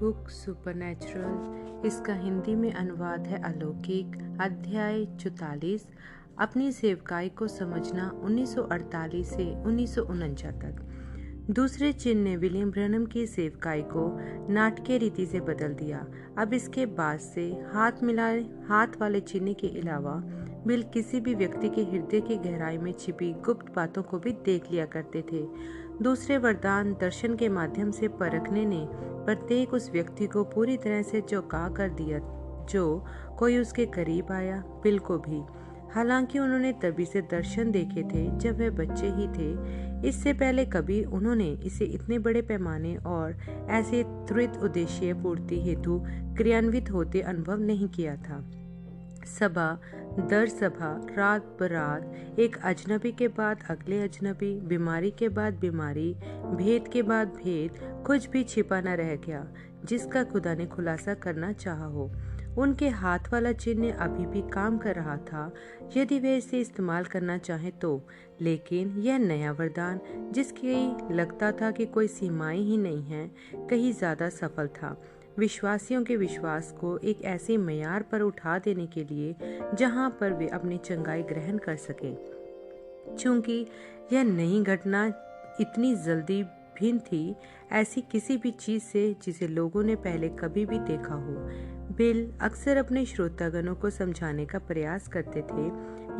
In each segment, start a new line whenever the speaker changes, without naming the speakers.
Book supernatural, इसका हिंदी में अनुवाद है अलौकिक। अध्याय 44। अपनी सेवकाई को समझना 1948 से 1949 तक। दूसरे चिन्ह ने विलियम ब्रैनम की सेवकाई को नाटकीय रीति से बदल दिया। अब इसके बाद से हाथ वाले चिन्ह के अलावा बिल किसी भी व्यक्ति के हृदय की गहराई में छिपी गुप्त बातों को भी देख लिया करते थे। दूसरे वरदान दर्शन के माध्यम से परखने ने प्रत्येक उस व्यक्ति को पूरी तरह से चौंका कर दिया जो कोई उसके करीब आया, बिल को भी। हालांकि उन्होंने तभी से दर्शन देखे थे जब वह बच्चे ही थे। इससे पहले कभी उन्होंने इसे इतने बड़े पैमाने और ऐसे त्वरित उद्देश्य पूर्ति हेतु क्रियान्वित होते अनुभव नहीं किया था। सभा दर सभा, रात बरात, एक अजनबी के बाद अगले अजनबी, बीमारी के बाद बीमारी, भेद के बाद भेद, कुछ भी छिपा न रह गया जिसका खुदा ने खुलासा करना चाहा हो। उनके हाथ वाला चिन्ह अभी भी काम कर रहा था यदि वे इसे इस्तेमाल करना चाहे तो, लेकिन यह नया वरदान जिसकी लगता था कि कोई सीमाएं ही नहीं हैं, कहीं ज्यादा सफल था। विश्वासियों के विश्वास को एक ऐसे मयार पर उठा देने के लिए जहां पर वे अपनी चंगाई ग्रहण कर सके। चूंकि यह नई घटना इतनी जल्दी भिन्न थी ऐसी किसी भी चीज से जिसे लोगों ने पहले कभी भी देखा हो। बिल अक्सर अपने श्रोतागणों को समझाने का प्रयास करते थे,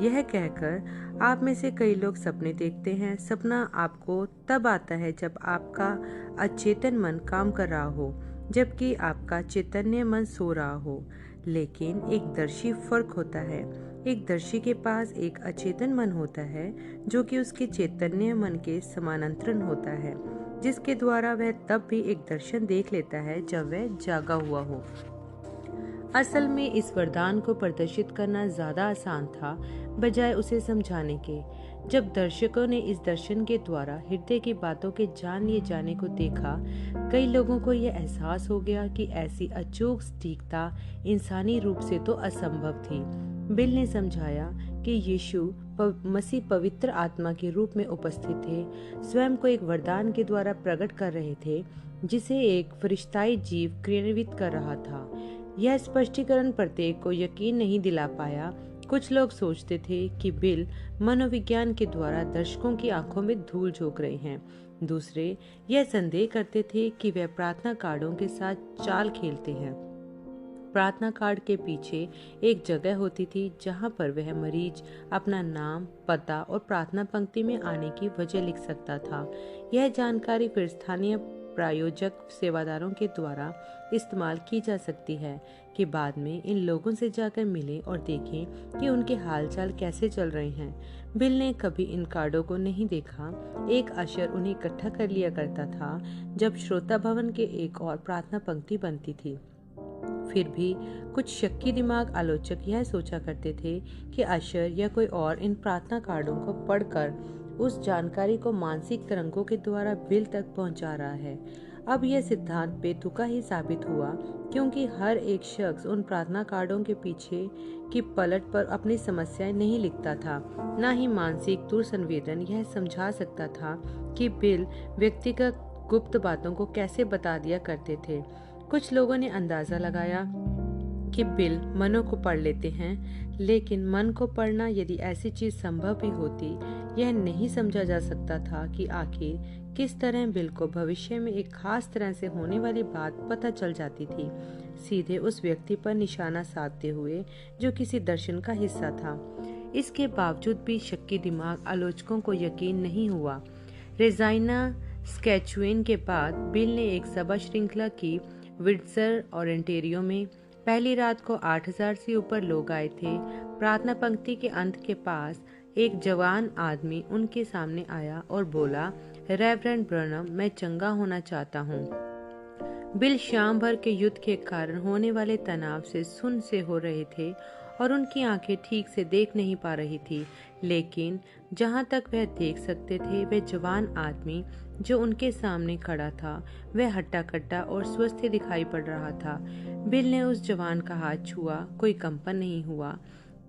यह कहकर, आप में से कई लोग सपने देखते हैं। सपना आपको तब आता है जब आपका अचेतन मन काम कर रहा हो, जबकि आपका चैतन्य मन सो रहा हो। लेकिन एक दर्शी फर्क होता है। एक दर्शी के पास एक अचेतन मन होता है जो कि उसके चैतन्य मन के समानांतर होता है, जिसके द्वारा वह तब भी एक दर्शन देख लेता है जब वह जागा हुआ हो। असल में इस वरदान को प्रदर्शित करना ज्यादा आसान था बजाय उसे समझाने के। जब दर्शकों ने इस दर्शन के द्वारा हृदय की बातों के जान लिए जाने को देखा, कई लोगों को यह एहसास हो गया कि ऐसी अचूक सटीकता इंसानी रूप से तो असंभव थी। बिल ने समझाया कि यीशु मसीह पवित्र आत्मा के रूप में उपस्थित थे, स्वयं को एक वरदान के द्वारा प्रकट कर रहे थे जिसे एक फरिश्ताई जीव क्रियान्वित कर रहा था। यह स्पष्टीकरण प्रत्येक को यकीन नहीं दिला पाया। कुछ लोग सोचते थे कि बिल मनोविज्ञान के द्वारा दर्शकों की आंखों में धूल झोंक रहे हैं। दूसरे यह संदेह करते थे कि वह प्रार्थना कार्डों के साथ चाल खेलते हैं। प्रार्थना कार्ड के पीछे एक जगह होती थी जहां पर वह मरीज अपना नाम, पता और प्रार्थना पंक्ति में आने की वजह लिख सकता था। यह जानकारी फिर स्थानीय प्रायोजक सेवादारों के द्वारा इस्तेमाल की जा सकती है कि बाद में इन लोगों से जाकर मिलें और देखें कि उनके हालचाल कैसे चल रहे हैं। बिल ने कभी इन कार्डों को नहीं देखा। एक अशर उन्हें इकट्ठा कर लिया करता था जब श्रोता भवन के एक और प्रार्थना पंक्ति बनती थी। फिर भी कुछ शक्की दिमाग आलोचक यह सोचा करते थे कि अशर या कोई और इन प्रार्थना कार्डों को पढ़कर उस जानकारी को मानसिक तरंगों के द्वारा बिल तक पहुंचा रहा है। अब यह सिद्धांत बेतुका ही साबित हुआ क्योंकि हर एक शख्स उन प्रार्थना कार्डों के पीछे की पलट पर अपनी समस्याएं नहीं लिखता था। न ही मानसिक दुर्संवेदन यह समझा सकता था कि बिल व्यक्तिगत गुप्त बातों को कैसे बता दिया करते थे। कुछ लोगों ने अंदाजा लगाया कि बिल मनों को पढ़ लेते हैं, लेकिन मन को पढ़ना यदि ऐसी चीज संभव भी होती, यह नहीं समझा जा सकता था कि आखिर किस तरह बिल को भविष्य में एक खास तरह से होने वाली बात पता चल जाती थी, सीधे उस व्यक्ति पर निशाना साधते हुए जो किसी दर्शन का हिस्सा था। इसके बावजूद भी शक्की दिमाग आलोचकों को यकीन नहीं हुआ। रेजाइना स्कैचुएन के बाद बिल ने एक सभा श्रृंखला की विंडसर और ओंटारियो में। पहली रात को 8000 से ऊपर लोग आए थे। प्रार्थना पंक्ति के अंत के पास एक जवान आदमी उनके सामने आया और बोला, रेवरेंड ब्रैनम, मैं चंगा होना चाहता हूँ। बिल शाम भर के युद्ध के कारण होने वाले तनाव से सुन्न से हो रहे थे और उनकी आंखें ठीक से देख नहीं पा रही थी, लेकिन जहां तक वह देख सकते थे वह जवान आदमी जो उनके सामने खड़ा था वह हट्टा कट्टा और स्वस्थ दिखाई पड़ रहा था। बिल ने उस जवान का हाथ छुआ, कोई कंपन नहीं हुआ।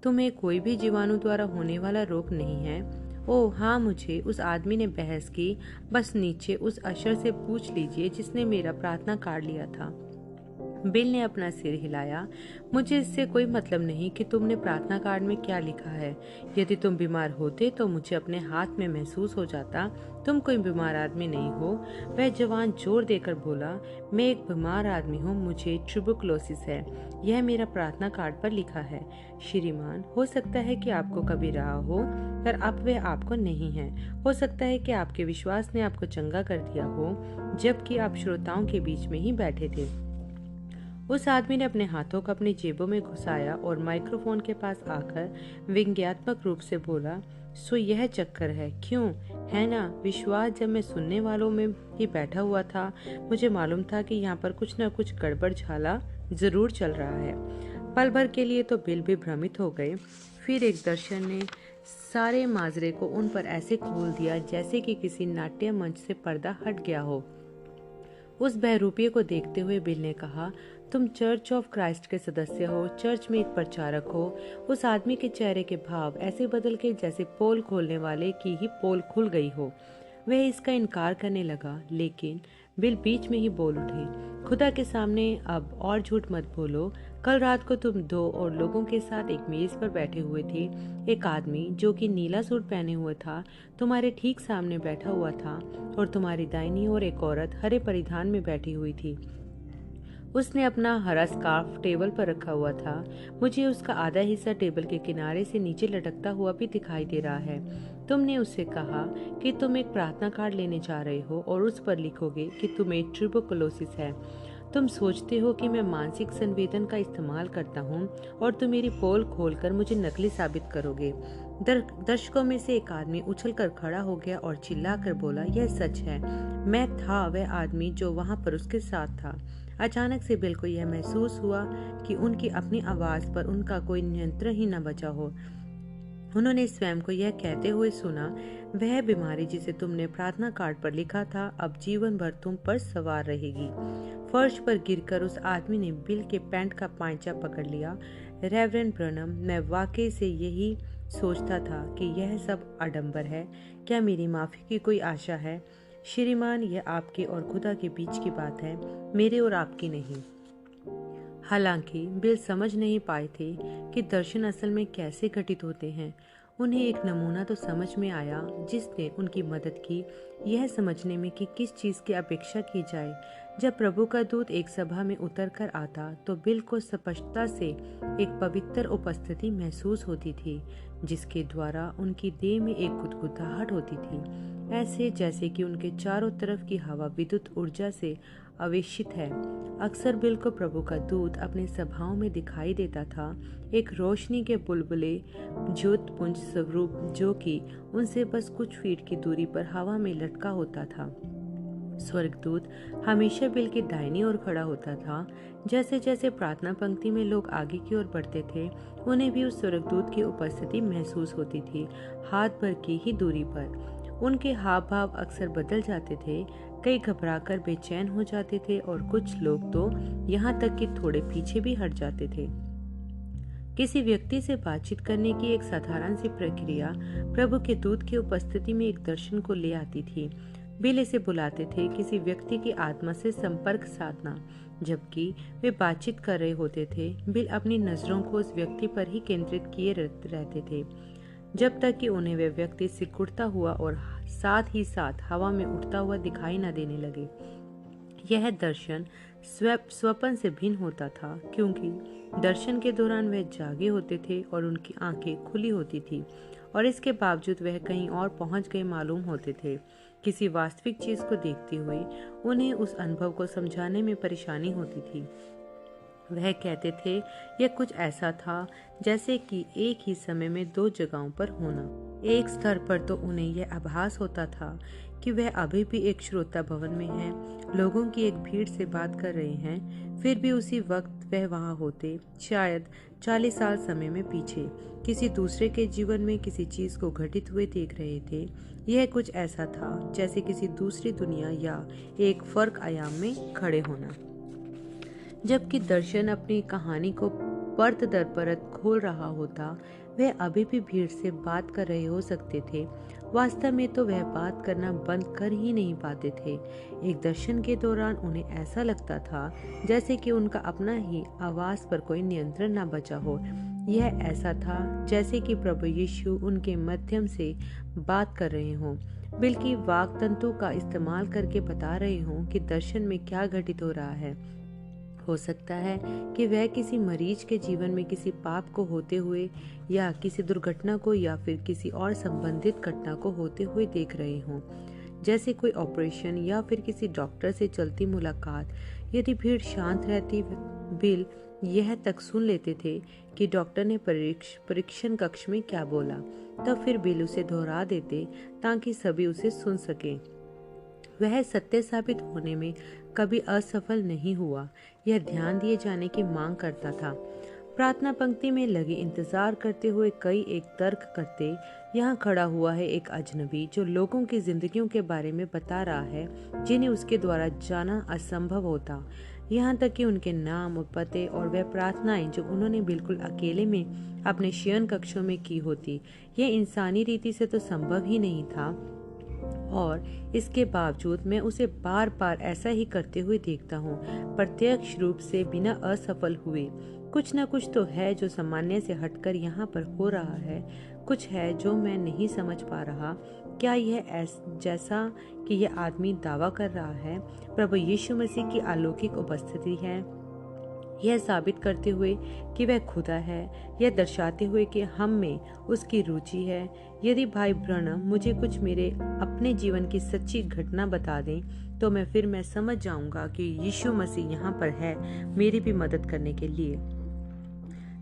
तुम्हें कोई भी जीवाणु द्वारा होने वाला रोग नहीं है? ओह हाँ, मुझे, उस आदमी ने बहस की, बस नीचे उस अशर से पूछ लीजिए जिसने मेरा प्रार्थना कार्ड लिया था। बिल ने अपना सिर हिलाया। मुझे इससे कोई मतलब नहीं कि तुमने प्रार्थना कार्ड में क्या लिखा है। यदि तुम बीमार होते तो मुझे अपने हाथ में महसूस हो जाता। तुम कोई बीमार आदमी नहीं हो। वह जवान जोर देकर बोला, मैं एक बीमार आदमी हूँ, मुझे ट्यूबरकुलोसिस है। यह मेरा प्रार्थना कार्ड पर लिखा है। श्रीमान, हो सकता है कि आपको कभी रहा हो, पर अब वह आपको नहीं है। हो सकता है कि आपके विश्वास ने आपको चंगा कर दिया हो, जबकि आप श्रोताओं के बीच में ही बैठे थे। उस आदमी ने अपने हाथों को अपनी जेबों में घुसाया और माइक्रोफोन के पास आकर व्यंग्यात्मक रूप से बोला, सो यह चक्कर है, क्यों? है ना? विश्वास, जब मैं सुनने वालों में ही बैठा हुआ था, मुझे मालूम था कि यहाँ पर कुछ न कुछ गड़बड़ झाला जरूर चल रहा है। पल भर के लिए तो बिल भी भ्रमित हो गए। फिर एक दर्शन ने सारे माजरे को उन पर ऐसे खोल दिया जैसे कि किसी नाट्य मंच से पर्दा हट गया हो। उस बहरूपिये को देखते हुए बिल ने कहा, तुम चर्च ऑफ क्राइस्ट के सदस्य हो, चर्च में एक प्रचारक हो। उस आदमी के चेहरे के भाव ऐसे बदल गए जैसे पोल खोलने वाले की ही पोल खुल गई हो। वह इसका इनकार करने लगा, लेकिन बिल बीच में ही बोल उठे, खुदा के सामने अब और झूठ मत बोलो। कल रात को तुम दो और लोगों के साथ एक मेज पर बैठे हुए थे। एक आदमी जो कि नीला सूट पहने हुआ था तुम्हारे ठीक सामने बैठा हुआ था, और तुम्हारी दाहिनी ओर एक औरत हरे परिधान में बैठी हुई थी। उसने अपना हरा स्कार्फ टेबल पर रखा हुआ था। मुझे उसका आधा हिस्सा टेबल के किनारे से नीचे लटकता हुआ भी दिखाई दे रहा है। तुमने उससे कहा कि तुम एक प्रार्थना कार्ड लेने जा रहे हो और उस पर लिखोगे कि तुम्हें ट्यूबरकुलोसिस है। तुम सोचते हो कि मैं मानसिक संवेदन का इस्तेमाल करता हूँ और तुम मेरी पोल खोलकर मुझे नकली साबित करोगे। दर्शकों में से एक आदमी उछलकर खड़ा हो गया और चिल्लाकर बोला, यह सच है। मैं था वह आदमी जो वहां पर उसके साथ था। अचानक से बिल को यह महसूस हुआ कि उनकी अपनी आवाज पर उनका कोई नियंत्रण ही न बचा हो। उन्होंने स्वयं को यह कहते हुए सुना, वह बीमारी जिसे तुमने प्रार्थना कार्ड पर लिखा था अब जीवन भर तुम पर सवार रहेगी। फर्श पर गिरकर उस आदमी ने बिल के पैंट का पांचा पकड़ लिया। रेवरेंड ब्रनम, मैं वाकई से यही सोचता था कि यह सब आडंबर है। क्या मेरी माफी की कोई आशा है? श्रीमान, यह आपके और खुदा के बीच की बात है, मेरे और आपकी नहीं। हालांकि बिल समझ नहीं पाए थे कि दर्शन असल में कैसे घटित होते हैं। उन्हें एक नमूना तो समझ में आया जिसने उनकी मदद की यह समझने में कि किस चीज की अपेक्षा की जाए। जब प्रभु का दूत एक सभा में उतर कर आता तो बिल को स्पष्टता से एक पवित्र उपस्थिति महसूस होती थी, जिसके द्वारा उनकी देह में एक गुदगुदाहट होती थी, ऐसे जैसे कि उनके चारों तरफ की हवा विद्युत ऊर्जा से आवेशित है। अक्सर बिल को प्रभु का दूत अपने सभाओं में दिखाई देता था, एक रोशनी के बुलबुले ज्योतपुंज स्वरूप जो कि उनसे बस कुछ फीट की दूरी पर हवा में लटका होता था। स्वर्गदूत हमेशा बिल की दाहिनी ओर खड़ा होता था। जैसे जैसे प्रार्थना पंक्ति में लोग आगे की ओर बढ़ते थे, उन्हें भी उस स्वर्गदूत की उपस्थिति महसूस होती थी, हाथ भर की ही दूरी पर। उनके हाव भाव अक्सर बदल जाते थे, कई घबराकर बेचैन हो जाते थे और कुछ लोग तो यहाँ तक कि थोड़े पीछे भी हट जाते थे। किसी व्यक्ति से बातचीत करने की एक साधारण सी प्रक्रिया प्रभु के दूत की उपस्थिति में एक दर्शन को ले आती थी। बिल इसे बुलाते थे किसी व्यक्ति की आत्मा से संपर्क साधना। जबकि वे बातचीत कर रहे होते थे, बिल अपनी नजरों को उस व्यक्ति पर ही केंद्रित किए रहते थे जब तक कि उन्हें वह व्यक्ति सिकुड़ता हुआ और साथ ही साथ हवा में उड़ता हुआ दिखाई न देने लगे। यह दर्शन स्वप्न से भिन्न होता था, क्योंकि दर्शन के दौरान वह जागे होते थे और उनकी आंखें खुली होती थी, और इसके बावजूद वह कहीं और पहुंच गए मालूम होते थे। किसी वास्तविक चीज को देखते हुए उन्हें उस अनुभव को समझाने में परेशानी होती थी। वह कहते थे, यह कुछ ऐसा था जैसे कि एक ही समय में दो जगहों पर होना। एक स्तर पर तो उन्हें यह आभास होता था कि वह अभी भी एक श्रोता भवन में है, लोगों की एक भीड़ से बात कर रहे हैं। फिर भी उसी वक्त वह वहां होते, शायद 40 साल समय में पीछे, किसी दूसरे के जीवन में किसी चीज को घटित हुए देख रहे थे। यह कुछ ऐसा था जैसे किसी दूसरी दुनिया या एक फर्क आयाम में खड़े होना। जबकि दर्शन अपनी कहानी को परत दर परत खोल रहा होता, वह अभी भी भीड़ से बात कर रहे हो सकते थे। वास्तव में तो वह बात करना बंद कर ही नहीं पाते थे। एक दर्शन के दौरान उन्हें ऐसा लगता था जैसे कि उनका अपना ही आवाज पर कोई नियंत्रण न बचा हो। यह ऐसा था जैसे कि प्रभु यीशु उनके माध्यम से बात कर रहे हों, बल्कि वाक तंतु का इस्तेमाल करके बता रहे हों कि दर्शन में क्या घटित हो रहा है। हो सकता है कि वह किसी मरीज के जीवन में किसी पाप को होते हुए या किसी दुर्घटना को या फिर किसी और संबंधित घटना को होते हुए देख रहे हों, जैसे कोई ऑपरेशन या फिर किसी डॉक्टर से चलती मुलाकात। यदि भीड़ शांत रहती, बिल यह तक सुन लेते थे कि डॉक्टर ने परीक्षण कक्ष में क्या बोला, तब फिर बिल उसे दोहरा देते ताकि सभी उसे सुन सकें। वह सत्य साबित होने में कभी असफल नहीं हुआ। यह ध्यान दिए जाने की मांग करता था। प्रार्थना पंक्ति में लगे इंतजार करते हुए कई एक तर्क करते, यहाँ खड़ा हुआ है एक अजनबी जो लोगों की जिंदगियों के बारे में बता रहा है जिन्हें उसके द्वारा जाना असंभव होता। यहाँ तक कि उनके नाम और पते और वह प्रार्थनाएं जो उन्होंने बिल्कुल अकेले में अपने शयन कक्षों में की होती, यह इंसानी रीति से तो संभव ही नहीं था। और इसके बावजूद मैं उसे बार बार ऐसा ही करते हुए देखता हूँ, प्रत्यक्ष रूप से बिना असफल हुए। कुछ न कुछ तो है जो सामान्य से हटकर यहाँ पर हो रहा है। कुछ है जो मैं नहीं समझ पा रहा। क्या यह जैसा कि यह आदमी दावा कर रहा है प्रभु यीशु मसीह की अलौकिक उपस्थिति है, यह साबित करते हुए कि वह खुदा है, यह दर्शाते हुए कि हम में उसकी रुचि है। यदि भाई ब्रनम मुझे कुछ मेरे अपने जीवन की सच्ची घटना बता दें तो मैं समझ जाऊंगा कि यीशु मसीह यहाँ पर है मेरी भी मदद करने के लिए।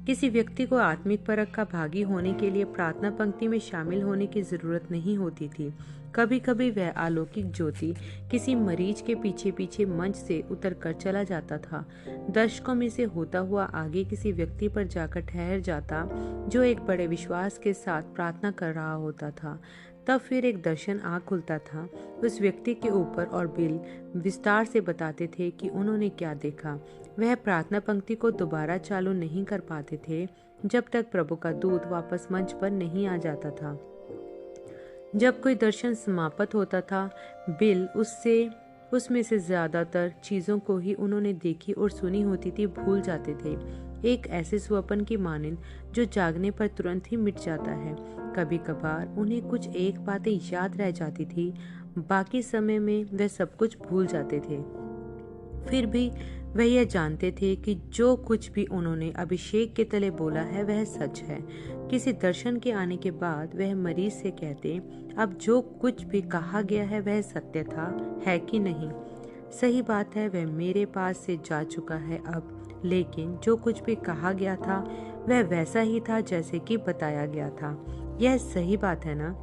किसी व्यक्ति को आत्मिक परख का भागी होने के लिए प्रार्थना पंक्ति में शामिल होने की जरूरत नहीं होती थी। कभी कभी वह अलौकिक ज्योति किसी मरीज के पीछे पीछे मंच से उतरकर चला जाता था। दर्शकों में से होता हुआ आगे किसी व्यक्ति पर जाकर ठहर जाता जो एक बड़े विश्वास के साथ प्रार्थना कर रहा होता था। तब फिर एक दर्शन आँख खुलता था उस व्यक्ति के ऊपर और बिल विस्तार से बताते थे कि उन्होंने क्या देखा। वह प्रार्थना पंक्ति को दोबारा चालू नहीं कर पाते थे जब तक प्रभु का दूत वापस मंच पर नहीं आ जाता था। जब कोई दर्शन समाप्त होता था, बिल उसमें से ज्यादातर चीजों को ही उन्होंने देखी और सुनी होती थी भूल जाते थे। एक ऐसे स्वप्न की मानिंद जो जागने पर तुरंत ही मिट जाता है। कभी कभार उन्हें कुछ एक बातें याद रह जाती थी, बाकी समय में वे सब कुछ भूल जाते थे। फिर भी वह यह जानते थे कि जो कुछ भी उन्होंने अभिषेक के तले बोला है वह सच है। किसी दर्शन के आने के बाद वह मरीज से कहते, अब जो कुछ भी कहा गया है वह सत्य था, है कि नहीं? सही बात है, वह मेरे पास से जा चुका है अब, लेकिन जो कुछ भी कहा गया था वह वैसा ही था जैसे कि बताया गया था। यह सही बात है ना?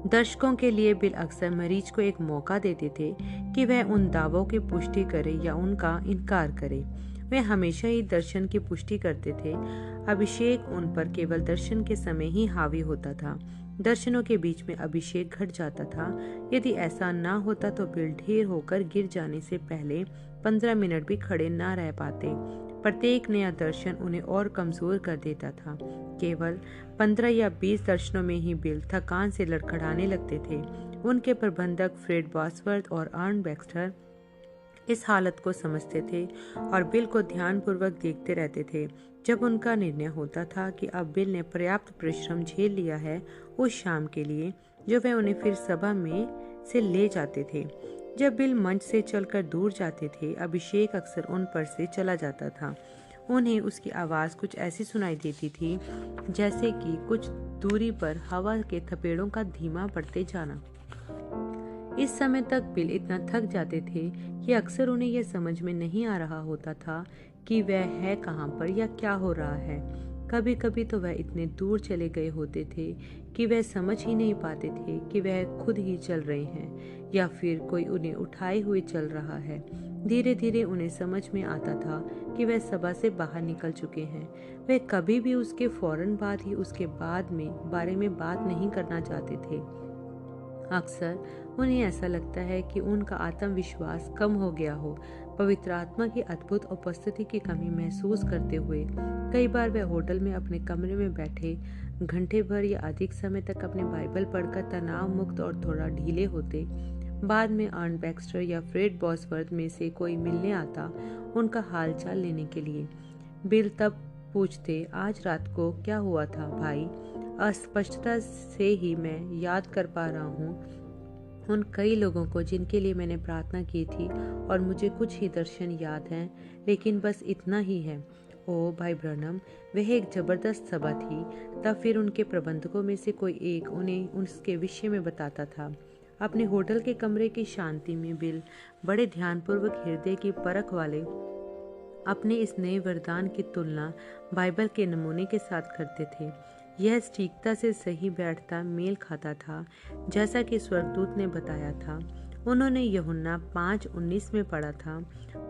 दर्शकों के लिए बिल अक्सर मरीज को एक मौका देते थे कि वह उन दावों की पुष्टि करे या उनका इनकार करे। वे हमेशा ही दर्शन की पुष्टि करते थे। अभिषेक उन पर केवल दर्शन के समय ही हावी होता था। दर्शनों के बीच में अभिषेक घट जाता था। यदि ऐसा ना होता तो बिल ढेर होकर गिर जाने से पहले 15 मिनट भी खड़े ना रह पाते। प्रत्येक नया दर्शन उन्हें और कमजोर कर देता था। केवल 15 या 20 दर्शनों में ही बिल थकान से लड़खड़ाने लगते थे। उनके प्रबंधक फ्रेड बॉसवर्थ और अर्न बैक्स्टर इस हालत को समझते थे और बिल को ध्यानपूर्वक देखते रहते थे। जब उनका निर्णय होता था कि अब बिल ने पर्याप्त परिश्रम झेल लिया है उस शाम के लिए, जो वे उन्हें फिर सभा में से ले जाते थे। जब बिल मंच से चलकर दूर जाते थे, अभिषेक अक्सर उन पर से चला जाता था। उन्हें उसकी आवाज कुछ ऐसी सुनाई देती थी जैसे कि कुछ दूरी पर हवा के थपेड़ों का धीमा बढ़ते जाना। इस समय तक बिल इतना थक जाते थे कि अक्सर उन्हें यह समझ में नहीं आ रहा होता था कि वह है कहाँ पर या क्या हो रहा है। कभी कभी तो वह इतने दूर चले गए होते थे कि वह समझ ही नहीं पाते थे कि वह खुद ही चल रहे हैं या फिर कोई उन्हें उठाए हुए चल रहा है। धीरे धीरे उन्हें समझ में आता था कि वह सभा से बाहर निकल चुके हैं। वे कभी भी उसके फौरन बाद ही उसके बारे में बात नहीं करना चाहते थे। अक्सर उन्हें ऐसा लगता है कि उनका आत्मविश्वास कम हो गया हो, पवित्र आत्मा की अद्भुत उपस्थिति की कमी महसूस करते हुए कई बार वह होटल में अपने कमरे में बैठे घंटे भर या अधिक समय तक अपने बाइबल पढ़कर तनाव मुक्त और थोड़ा ढीले होते। बाद में अर्न बैक्स्टर या फ्रेड बॉसवर्थ में से कोई मिलने आता उनका हालचाल लेने के लिए। बिल तब पूछते, आज रात को क्या हुआ था भाई? अस्पष्टता से ही मैं याद कर पा रहा हूँ उन कई लोगों को जिनके लिए मैंने प्रार्थना की थी, और मुझे कुछ ही दर्शन याद हैं, लेकिन बस इतना ही है। ओ भाई ब्रनम, वह एक जबरदस्त सभा थी। तब फिर उनके प्रबंधकों में से कोई एक उन्हें उसके विषय में बताता था। अपने होटल के कमरे की शांति में बिल बड़े ध्यानपूर्वक हृदय की परख वाले अपने इस नए वरदान की तुलना बाइबल के नमूने के साथ करते थे। यह सटीकता से सही बैठता मेल खाता था, जैसा कि स्वर्गदूत ने बताया था। उन्होंने यूहन्ना 5:19 में पढ़ा था,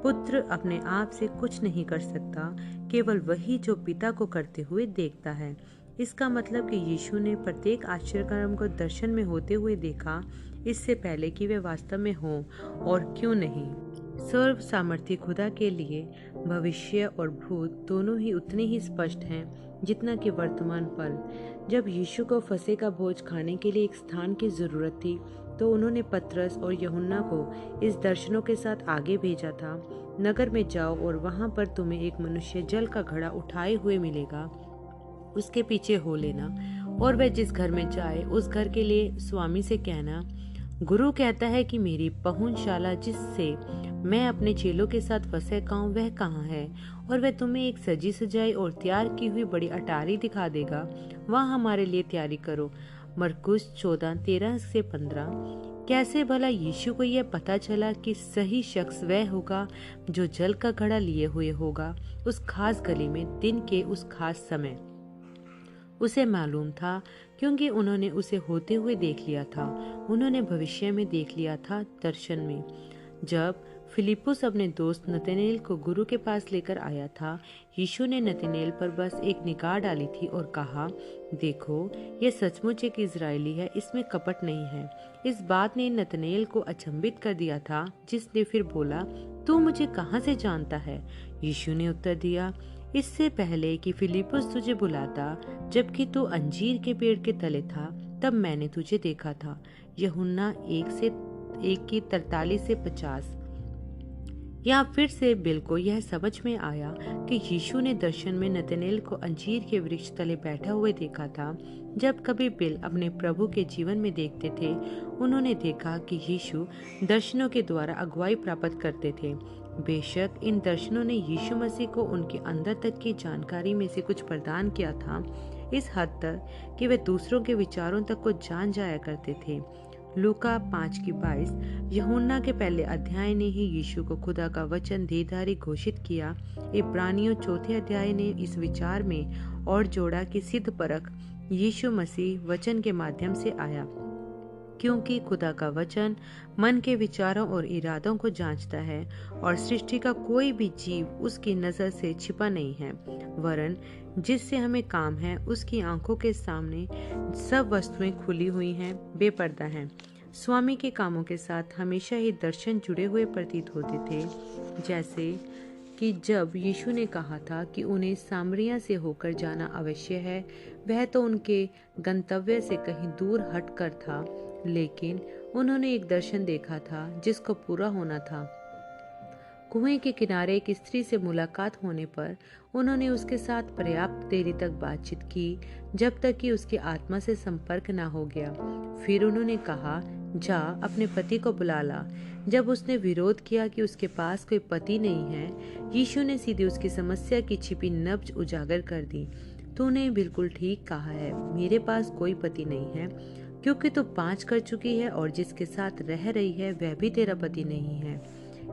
पुत्र अपने आप से कुछ नहीं कर सकता, केवल वही जो पिता को करते हुए देखता है। इसका मतलब कि यीशु ने प्रत्येक आश्चर्यकर्म को दर्शन में होते हुए देखा, इससे पहले कि वे वास्तव में हों, और क्यों नहीं। सर्व सामर्थ्य खुदा के लिए भविष्य और भूत दोनों ही उतने ही स्पष्ट हैं जितना कि वर्तमान पल। जब यीशु को फसह का भोज खाने के लिए एक स्थान की जरूरत थी, तो उन्होंने पतरस और यूहन्ना को इस दर्शनों के साथ आगे भेजा था, नगर में जाओ और वहां पर तुम्हें एक मनुष्य जल का घड़ा उठाए हुए मिलेगा, उसके पीछे हो लेना, और वह जिस घर में जाए उस घर के लिए स्वामी से कहना, गुरु कहता है कि मेरी पहुंचशाला जिससे मैं अपने चेलों के साथ फसह खाऊं वह कहाँ है, और वह तुम्हें एक सजी सजाई और तैयार की हुई बड़ी अटारी दिखा देगा, वहाँ हमारे लिए तैयारी करो। मरकुस 14:13-15। कैसे भला यीशु को यह पता चला कि सही शख्स वह होगा जो जल का घड़ा लिए हुए होगा उस खास गली में दिन के उस खास समय? उसे मालूम था, क्योंकि उन्होंने उसे होते हुए देख लिया था। उन्होंने भविष्य में देख लिया था, दर्शन में। जब फिलिपुस अपने दोस्त नतनेल को गुरु के पास लेकर आया था, यीशु ने नतनेल पर बस एक निगाह डाली थी और कहा, देखो, यह सचमुच एक इजरायली है, इसमें कपट नहीं है। इस बात ने नतनेल को अचंभित कर दिया था, जिसने फिर बोला, तू मुझे कहाँ से जानता है? यीशु ने उत्तर दिया, इससे पहले कि फिलिपुस तुझे बुलाता, जबकि तू अंजीर के पेड़ के तले था, तब मैंने तुझे देखा था। यूहन्ना 1:43-50। यहाँ फिर से बिल को यह समझ में आया कि यीशु ने दर्शन में नतनेल को अंजीर के वृक्ष तले बैठा हुए देखा था। जब कभी बिल अपने प्रभु के जीवन में देखते थे, उन्होंने देखा कि यीशु दर्शनों के द्वारा अगुवाई प्राप्त करते थे। बेशक इन दर्शनों ने यीशु मसीह को उनके अंदर तक की जानकारी में से कुछ प्रदान किया था, इस हद तक कि वे दूसरों के विचारों तक को जान जाया करते थे। लूका 5:22। यूहन्ना के पहले अध्याय ने ही यीशु को खुदा का वचन देहधारी घोषित किया। इब्रानियों 4 अध्याय ने इस विचार में और जोड़ा कि सिद्ध परख यीशु मसीह वचन के माध्यम से आया, क्योंकि खुदा का वचन मन के विचारों और इरादों को जांचता है, और सृष्टि का कोई भी जीव उसकी नजर से छिपा नहीं है, वरन जिससे हमें काम है उसकी आंखों के सामने सब वस्तुएं खुली हुई हैं, बेपर्दा हैं। स्वामी के कामों के साथ हमेशा ही दर्शन जुड़े हुए प्रतीत होते थे, जैसे कि जब यीशु ने कहा था कि उन्हें सामरिया से होकर जाना अवश्य है, वह तो उनके गंतव्य से कहीं दूर हटकर था, लेकिन उन्होंने एक दर्शन देखा था जिसको पूरा होना था। कुएं के किनारे एक स्त्री से मुलाकात होने पर उन्होंने उसके साथ पर्याप्त देरी तक बातचीत की, जब तक कि उसकी आत्मा से संपर्क ना हो गया। फिर उन्होंने कहा, जा अपने पति को बुला ला। जब उसने विरोध किया कि उसके पास कोई पति नहीं है, यीशु ने सीधे उसकी समस्या की छिपी नब्ज उजागर कर दी। तूने बिल्कुल ठीक कहा है, मेरे पास कोई पति नहीं है, क्योंकि तू 5 कर चुकी है और जिसके साथ रह रही है वह भी तेरा पति नहीं है।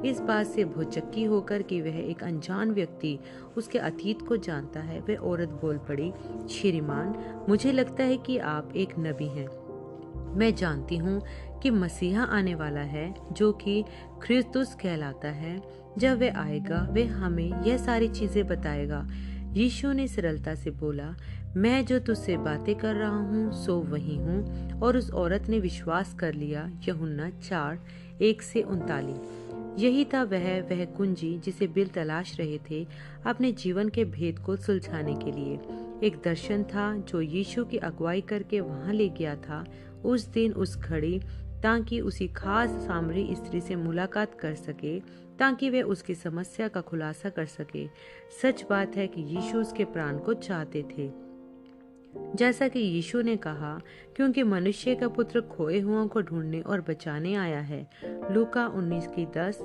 इस बात से भौचक्की होकर कि वह एक अनजान व्यक्ति उसके अतीत को जानता है, वह औरत बोल पड़ी, श्रीमान, मुझे लगता है कि आप एक नबी हैं। मैं जानती हूँ कि मसीहा आने वाला है, जो कि क्रिस्तुस कहलाता है। जब वह आएगा वह हमें यह सारी चीजें बताएगा। यीशु ने सरलता से बोला, मैं जो तुझसे बातें कर रहा हूँ सो वही हूँ। और उस औरत ने विश्वास कर लिया। यूहन्ना 4:1-39। यही था वह कुंजी जिसे बिल तलाश रहे थे अपने जीवन के भेद को सुलझाने के लिए। एक दर्शन था जो यीशु की अगुवाई करके वहां ले गया था, उस दिन उस घड़ी, ताकि उसी खास सामरी स्त्री से मुलाकात कर सके, ताकि वे उसकी समस्या का खुलासा कर सके। सच बात है कि यीशु उसके प्राण को चाहते थे, जैसा कि यीशु ने कहा, क्योंकि मनुष्य का पुत्र खोए हुओं को ढूंढने और बचाने आया है। लूका 19:10।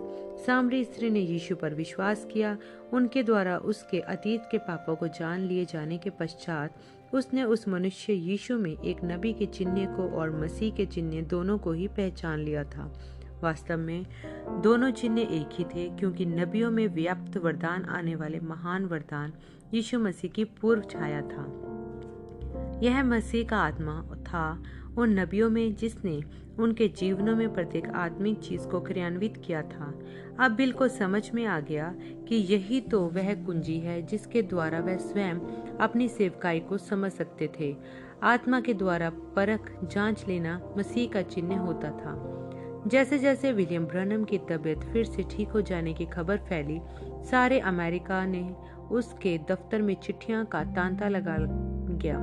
सामरी स्त्री ने यीशु पर विश्वास किया। उनके द्वारा उसके अतीत के पापों को जान लिए जाने के पश्चात उसने उस मनुष्य यीशु में एक नबी के चिन्ह को और मसीह के चिन्ह दोनों को ही पहचान लिया था। वास्तव में दोनों चिन्ह एक ही थे, क्योंकि नबियों में व्याप्त वरदान आने वाले महान वरदान यीशु मसीह की पूर्व छाया था। यह मसीह का आत्मा था उन नबियों में जिसने उनके जीवनों में प्रत्येक आत्मिक चीज को क्रियान्वित किया था। अब बिल को समझ में आ गया कि यही तो वह कुंजी है जिसके द्वारा वह स्वयं अपनी सेवकाई को समझ सकते थे। आत्मा के द्वारा परख जांच लेना मसीह का चिन्ह होता था। जैसे जैसे विलियम ब्रनम की तबीयत फिर से ठीक हो जाने की खबर फैली, सारे अमेरिका ने उसके दफ्तर में चिट्ठियां का तांता लगा गया।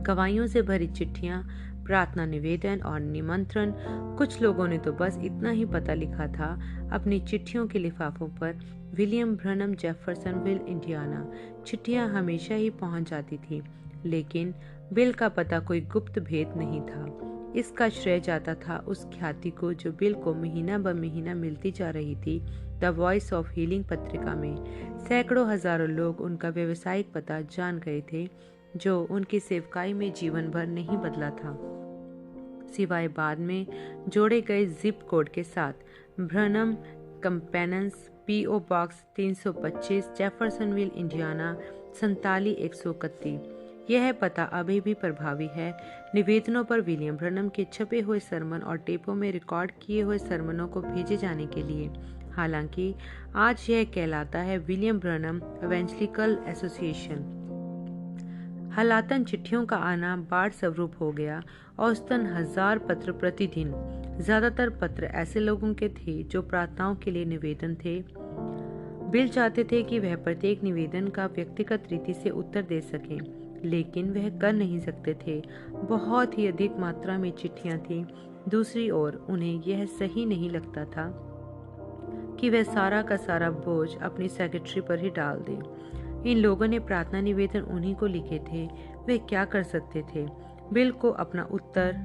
गवाहियों से भरी चिट्ठियां, प्रार्थना निवेदन और निमंत्रण। कुछ लोगों ने तो बस इतना ही पता लिखा था अपनी चिट्ठियों के लिफाफों पर, विलियम ब्रनम, जेफरसनविल, इंडियाना। चिट्ठियां हमेशा ही पहुंच जाती थी, लेकिन बिल का पता कोई गुप्त भेद नहीं था। इसका श्रेय जाता था उस ख्याति को जो बिल को महीना ब महीना मिलती जा रही थी द वॉइस ऑफ हीलिंग पत्रिका में। सैकड़ों हजारों लोग उनका व्यवसायिक पता जान गए थे, जो उनकी सेवकाई में जीवन भर नहीं बदला था, सिवाय बाद में जोड़े गए जिप कोड के साथ। ब्रनम कंपेनेंस, पीओ बॉक्स 325, जेफरसनविल, इंडियाना 47,131। यह पता अभी भी प्रभावी है। निवेदनों पर विलियम ब्रनम के छपे हुए सरमन और टेपों में रिकॉर्ड किए हुए सरमनों को भेजे जाने के लिए। हालांकि आज यह कहलाता है विलियम ब्रनम एवेंजलिकल एसोसिएशन। हालातन चिट्ठियों का आना बाढ़ स्वरूप हो गया। औसतन 1000 पत्र प्रतिदिन। ज्यादातर पत्र ऐसे लोगों के थे जो प्रार्थनाओं के लिए निवेदन थे। बिल चाहते थे कि वह प्रत्येक निवेदन का व्यक्तिगत रीति से उत्तर दे सकें, लेकिन वह कर नहीं सकते थे। बहुत ही अधिक मात्रा में चिट्ठियां थीं। दूसरी ओर उन्हें यह सही नहीं लगता था कि वह सारा का सारा बोझ अपनी सेक्रेटरी पर ही डाल दे। इन लोगों ने प्रार्थना निवेदन उन्हीं को लिखे थे। वे क्या कर सकते थे? बिल को अपना उत्तर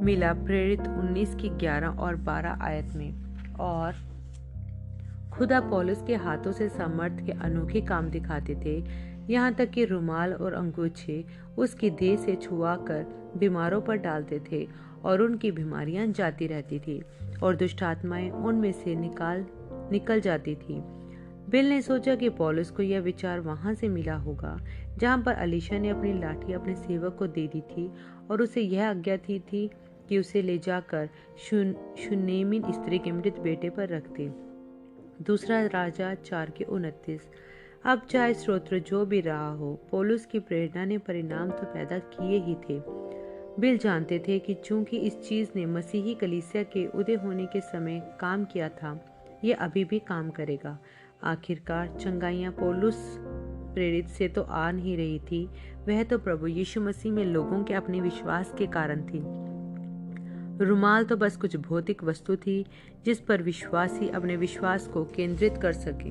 मिला प्रेरित 19:11 और 12 आयत में, और खुदा पौलुस के हाथों से सामर्थ के अनोखे काम दिखाते थे। यहाँ तक कि रुमाल और अंगूछे उसकी देह से छुआ कर बीमारों पर डालते थे और उनकी बीमारियां जाती रहती थी और दुष्ट आत्माएं उनमें से निकल जाती थी। बिल ने सोचा कि पौलुस को यह विचार वहां से मिला होगा जहां पर अलीशा ने अपनी लाठी अपने सेवक को दे दी थी और उसे यह आज्ञा थी कि उसे ले जाकर शुनेमिन स्त्री के मृत बेटे पर रख दे। दूसरा राजा 4:29। अब चाहे स्रोत्र जो भी रहा हो, पौलुस की प्रेरणा ने परिणाम तो पैदा किए ही थे। बिल जानते थे कि चूंकि इस चीज ने मसीही कलीसिया के उदय होने के समय काम किया था, यह अभी भी काम करेगा। आखिरकार चंगाइयां पौलुस प्रेरित से तो आ नहीं रही थी, वह तो प्रभु यीशु मसीह में लोगों के अपने विश्वास के कारण थी। रुमाल तो बस कुछ भौतिक वस्तु थी जिस पर विश्वासी अपने विश्वास को केंद्रित कर सके।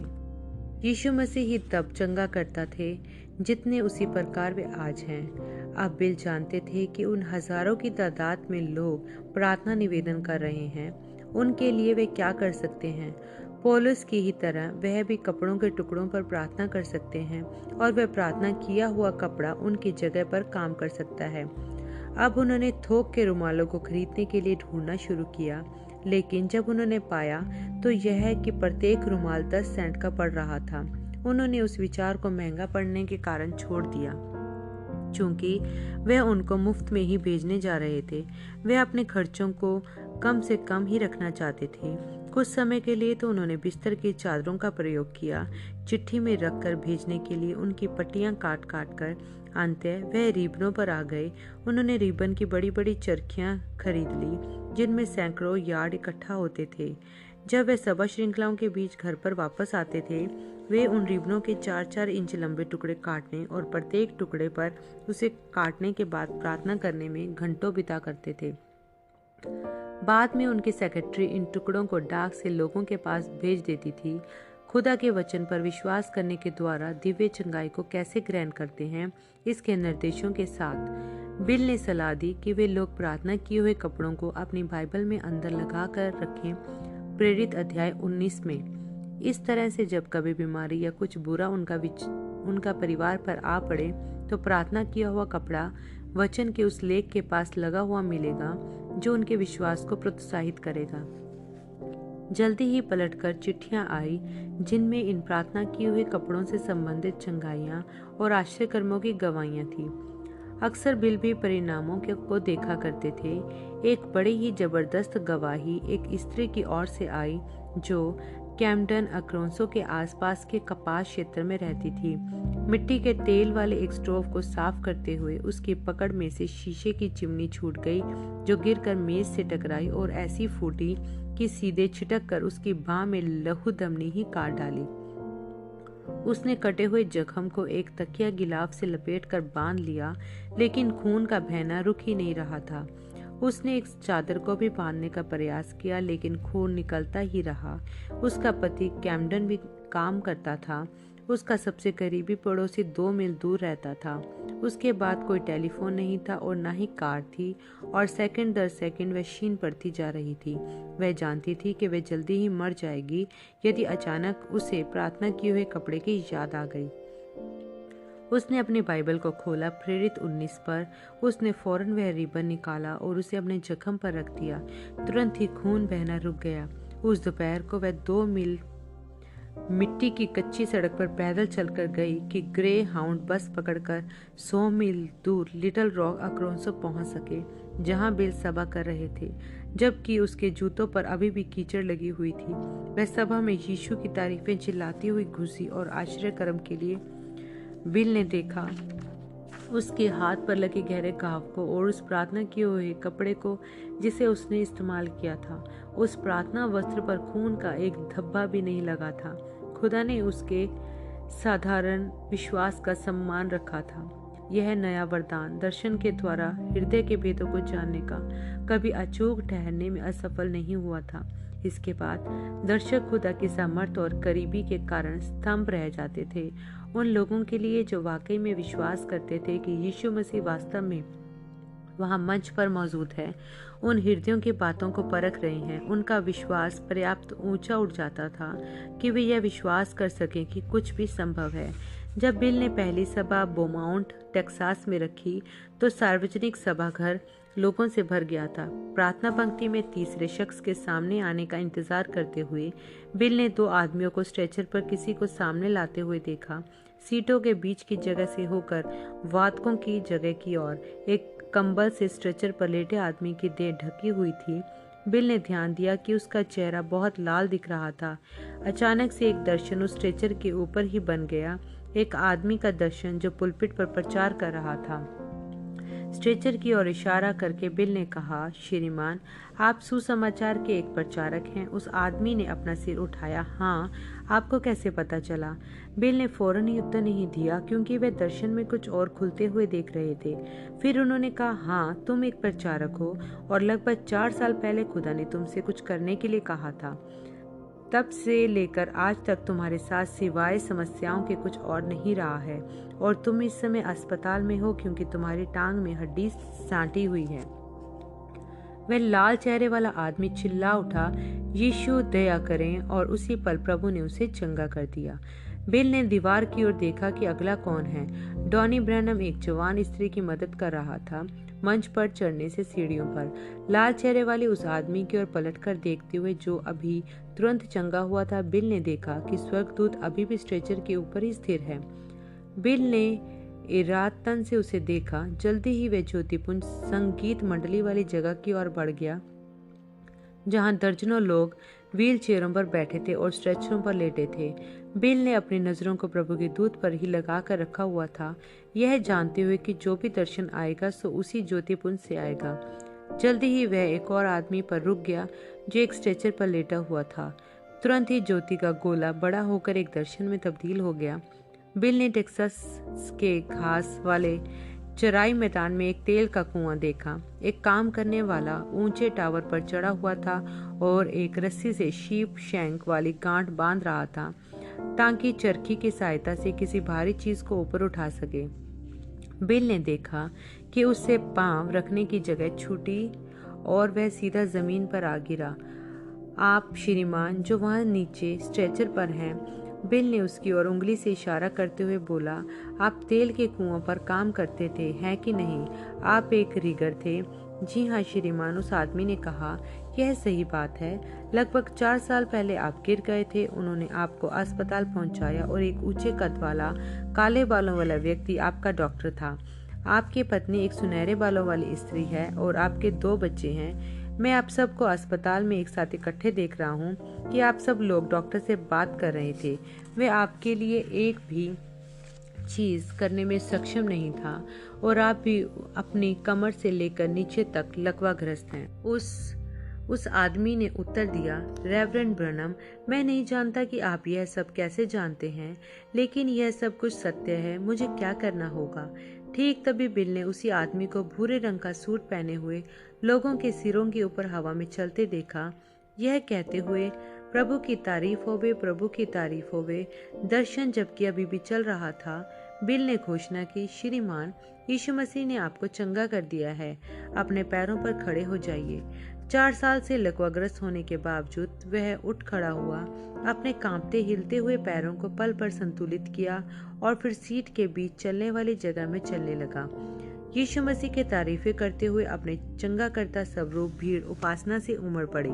यीशु मसीह ही तब चंगा करता थे जितने उसी प्रकार वे आज हैं। अब बिल जानते थे कि उन हजारों की तादाद में लोग प्रार्थना निवेदन कर रहे हैं, उनके लिए वे क्या कर सकते हैं। पौलुस की ही तरह वह भी कपड़ों के टुकड़ों पर प्रार्थना कर सकते हैं और वह प्रार्थना किया हुआ कपड़ा उनकी जगह पर काम कर सकता है। अब उन्होंने थोक के रुमालों को खरीदने के लिए ढूंढना शुरू किया, लेकिन जब उन्होंने पाया तो यह कि प्रत्येक रुमाल 10 सेंट का पड़ रहा था। उन्होंने उस विचार को महंगा पड़ने के कारण छोड़ दिया। चूंकि वह उनको मुफ्त में ही भेजने जा रहे थे, वे अपने खर्चों को कम से कम ही रखना चाहते थे। कुछ समय के लिए तो उन्होंने बिस्तर की चादरों का प्रयोग किया, चिट्ठी में रखकर भेजने के लिए उनकी पट्टियां काट काट कर। अंततः वह रिबनों पर आ गए। उन्होंने रिबन की बड़ी बड़ी चरखियां खरीद ली जिनमें सैकड़ों यार्ड इकट्ठा होते थे। जब वे सभा श्रृंखलाओं के बीच घर पर वापस आते थे, वे उन रिबनों के 4-4 इंच लंबे टुकड़े काटने और प्रत्येक टुकड़े पर उसे काटने के बाद प्रार्थना करने में घंटों बिता करते थे। बाद में उनकी सेक्रेटरी इन टुकड़ों को डाक से लोगों के पास भेज देती थी। खुदा के वचन पर विश्वास करने के द्वारा दिव्य चंगाई को कैसे ग्रहण करते हैं, इसके निर्देशों के साथ बिल ने सलाह दी कि वे लोग प्रार्थना किए हुए कपड़ों को अपनी बाइबल में अंदर लगा कर रखें। प्रेरित अध्याय 19 में इस तरह से जब कभी बीमारी या कुछ बुरा उनका परिवार पर आ पड़े तो प्रार्थना किया हुआ कपड़ा वचन के उस लेख के पास लगा हुआ मिलेगा जो उनके विश्वास को प्रोत्साहित करेगा। जल्दी ही पलटकर चिट्ठियां आई जिनमें इन प्रार्थना किए हुए कपड़ों से संबंधित चंगाइयां और आश्चर्य कर्मों की गवाहियां थी। अक्सर बिल भी परिणामों को देखा करते थे। एक बड़ी ही जबरदस्त गवाही एक स्त्री की ओर से आई जो कैम्पटन अक्रोंसो के आसपास के कपास क्षेत्र में रहती थी। मिट्टी के तेल वाले एक स्टोव को साफ करते हुए उसकी पकड़ में से शीशे की चिमनी छूट गई जो गिरकर मेज से टकराई और ऐसी फूटी कि सीधे छिटक कर उसकी बाह में लहू दमनी ही काट डाली। उसने कटे हुए जख्म को एक तकिया गिलाफ से लपेटकर बांध लिया, लेकिन खून का बहना रुक ही नहीं रहा था। उसने एक चादर को भी बांधने का प्रयास किया, लेकिन खून निकलता ही रहा। उसका पति कैम्पटन भी काम करता था। उसका सबसे करीबी पड़ोसी 2 मील दूर रहता था। उसके बाद कोई टेलीफोन नहीं था और न ही कार थी, और सेकंड दर सेकंड वह क्षीण पड़ती जा रही थी। वह जानती थी कि वह जल्दी ही मर जाएगी यदि अचानक उसे प्रार्थना किए हुए कपड़े की याद आ गई। उसने अपनी बाइबल को खोला। प्रेरित 19 पर उसने फौरन वह रिबन निकाला और उसे अपने जख्म पर रख दिया। तुरंत ही खून बहना रुक गया। उस दोपहर को वह 2 मील मिट्टी की कच्ची सड़क पर पैदल चलकर गई कि ग्रे हाउंड बस पकड़कर 100 मील दूर लिटिल रॉक अक्रोंसो पहुंच सके, जहां बिल सभा कर रहे थे, जबकि उसके जूतों पर अभी भी कीचड़ लगी हुई थी। वह सभा में यीशु की तारीफें चिल्लाती हुई घुसी और आश्चर्य कर्म के लिए बिल ने देखा उसके हाथ पर लगे गहरे घाव को और उस प्रार्थना किए हुए कपड़े को जिसे उसने इस्तेमाल किया था। उस प्रार्थना वस्त्र पर खून का एक धब्बा भी नहीं लगा था। खुदा ने उसके साधारण विश्वास का सम्मान रखा था। यह नया वरदान दर्शन के द्वारा हृदय के भेदों को जानने का कभी अचूक ठहरने में असफल नहीं हुआ था। इसके बाद दर्शक खुदा की सामर्थ्य और करीबी के कारण स्तंभ रह जाते थे। उन लोगों के लिए जो वाकई में विश्वास करते थे कि यीशु मसीह वास्तव में वहां मंच पर मौजूद है, उन हृदयों की बातों को परख रहे हैं, उनका विश्वास पर्याप्त ऊंचा उठ जाता था कि वे यह विश्वास कर सकें कि कुछ भी संभव है। जब बिल ने पहली सभा बोमाउंट टेक्सास में रखी तो सार्वजनिक सभाघर लोगों से भर गया था। प्रार्थना पंक्ति में तीसरे शख्स के सामने आने का इंतजार करते हुए बिल ने 2 आदमियों को स्ट्रेचर पर किसी को सामने लाते हुए देखा। सीटों के बीच की जगह से होकर वातकों की जगह की ओर एक कंबल से स्ट्रेचर पर लेटे आदमी की देह ढकी हुई थी। बिल ने ध्यान दिया कि उसका चेहरा बहुत लाल दिख रहा था। अचानक से एक दर्शन उस स्ट्रेचर के ऊपर ही बन गया, एक आदमी का दर्शन जो पुलपिट पर प्रचार कर रहा था। स्ट्रेचर की ओर इशारा करके बिल ने कहा, श्रीमान, आप सुसमाचार के एक प्रचारक हैं। उस आदमी ने अपना सिर उठाया। हाँ, आपको कैसे पता चला? बिल ने फौरन ही उत्तर नहीं दिया क्योंकि वे दर्शन में कुछ और खुलते हुए देख रहे थे। फिर उन्होंने कहा, हाँ, तुम एक प्रचारक हो और लगभग 4 साल पहले खुदा ने तुमसे कुछ करने के लिए कहा था। तब से लेकर आज तक तुम्हारे साथ सिवाय समस्याओं के कुछ और नहीं रहा है और तुम इस समय अस्पताल में हो क्योंकि तुम्हारी टांग में हड्डी सांटी हुई है। वह लाल चेहरे वाला आदमी चिल्ला उठा, यीशु दया करें, और उसी पल प्रभु ने उसे चंगा कर दिया। बिल ने दीवार की ओर देखा कि अगला कौन है। डॉनी ब्रैनम एक जवान स्त्री की मदद कर रहा था, मंच पर चढ़ने से सीढ़ियों पर। लाल चेहरे वाले उस आदमी की ओर पलटकर देखते हुए जो अभी तुरंत चंगा हुआ था, बिल ने देखा कि स्वर्गदूत अभी भी स्ट्रेचर के ऊपर ही स्थिर है। बिल ने इरादतन से उसे देखा। जल्दी ही वह ज्योतिपुंज संगीत मंडली वाली जगह की ओर बढ़ गया जहां दर्जनों लोग व्हील चेयरों पर बैठे थे और स्ट्रेचरों पर लेटे थे। बिल ने अपनी नजरों को प्रभु के दूत पर ही लगा कर रखा हुआ था, यह जानते हुए कि जो भी दर्शन आएगा सो उसी ज्योतिपुंज से आएगा। जल्दी ही वह एक और आदमी पर रुक गया जो एक स्ट्रेचर पर लेटा हुआ था। तुरंत ही ज्योति का गोला बड़ा होकर एक दर्शन में तब्दील हो गया। बिल ने टेक्सास के घास वाले चराई मैदान में एक तेल का कुआं देखा। एक काम करने वाला ऊंचे टावर पर चढ़ा हुआ था और एक रस्सी से शीप शैंक वाली गांठ बांध रहा था ताकि चरखी की सहायता से किसी भारी चीज को ऊपर उठा सके। बिल ने देखा कि उससे पांव रखने की जगह छूटी और वह सीधा जमीन पर आ गिरा। आप श्रीमान जो वहां नीचे स्ट्रेचर पर हैं, बिल ने उसकी ओर उंगली से इशारा करते हुए बोला, आप तेल के कुआं पर काम करते थे, हैं कि नहीं? आप एक रिगर थे? जी हाँ श्रीमान, उस आदमी ने कहा। यह सही बात है। लगभग 4 साल पहले आप गिर गए थे। उन्होंने आपको अस्पताल पहुंचाया और एक ऊंचे कद वाला काले बालों वाला व्यक्ति आपका डॉक्टर था। आपकी पत्नी एक सुनहरे बालों वाली स्त्री है और आपके 2 बच्चे हैं। मैं आप सबको अस्पताल में एक साथ इकट्ठे देख रहा हूँ कि आप सब लोग डॉक्टर से बात कर रहे थे। वे आपके लिए एक भी चीज करने में सक्षम नहीं था और आप भी अपनी कमर से लेकर नीचे तक लकवाग्रस्त हैं। उस आदमी ने उत्तर दिया, रेवरेंड ब्रनम, मैं नहीं जानता कि आप यह सब कैसे जानते हैं, लेकिन यह सब कुछ सत्य है। मुझे क्या करना होगा? ठीक तभी बिल ने उसी आदमी को भूरे रंग का सूट पहने हुए लोगों के सिरों के ऊपर हवा में चलते देखा, यह कहते हुए, प्रभु की तारीफ होवे, प्रभु की तारीफ होवे। दर्शन जबकि अभी भी चल रहा था, बिल ने घोषणा की, श्रीमान, यीशु मसीह ने आपको चंगा कर दिया है। अपने पैरों पर खड़े हो जाइए। 4 साल से लकवाग्रस्त होने के बावजूद वह उठ खड़ा हुआ, अपने कांपते हिलते हुए पैरों को पल पर संतुलित किया और फिर सीट के बीच चलने वाली जगह में चलने लगा। यीशु मसीह के तारीफें करते हुए अपने चंगा करता स्वरूप भीड़ उपासना से उमड़ पड़ी।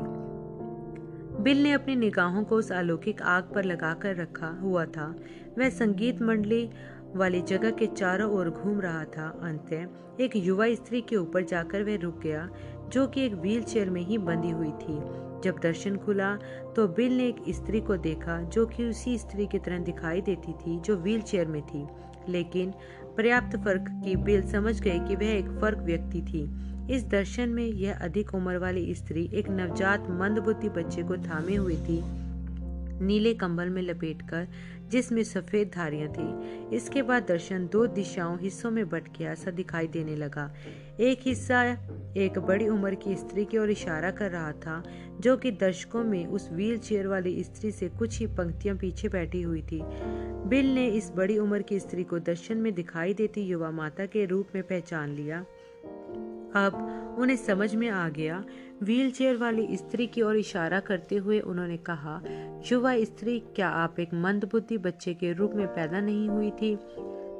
बिल ने अपनी निगाहों को उस अलौकिक आग पर लगाकर रखा हुआ था। वह संगीत मंडली वाली जगह के चारों ओर घूम रहा था। अंततः एक युवा स्त्री के ऊपर जाकर वह रुक गया, जो कि एक व्हील चेयर में ही बंधी हुई थी। जब दर्शन खुला तो बिल ने एक स्त्री को देखा जो कि उसी स्त्री की तरह दिखाई देती थी जो व्हील चेयर में थी, लेकिन पर्याप्त फर्क की बिल समझ गए कि वह एक फर्क व्यक्ति थी। इस दर्शन में यह अधिक उम्र वाली स्त्री एक नवजात मंदबुद्धि बच्चे को थामे हुई थी, नीले कंबल में लपेटकर जिसमें सफेद धारियां थी। इसके बाद दर्शन 2 हिस्सों में बट गया सा दिखाई देने लगा। एक हिस्सा एक बड़ी उम्र की स्त्री की ओर इशारा कर रहा था, जो कि दर्शकों में उस व्हील चेयर वाली स्त्री से कुछ ही पंक्तियां पीछे बैठी हुई थी। बिल ने इस बड़ी उम्र की स्त्री को दर्शन में दिखाई देती युवा माता के रूप में पहचान लिया। अब उन्हें समझ में आ गया। व्हील चेयर वाली स्त्री की ओर इशारा करते हुए उन्होंने कहा, युवा स्त्री, क्या आप एक मंदबुद्धि बच्चे के रूप में पैदा नहीं हुई थी?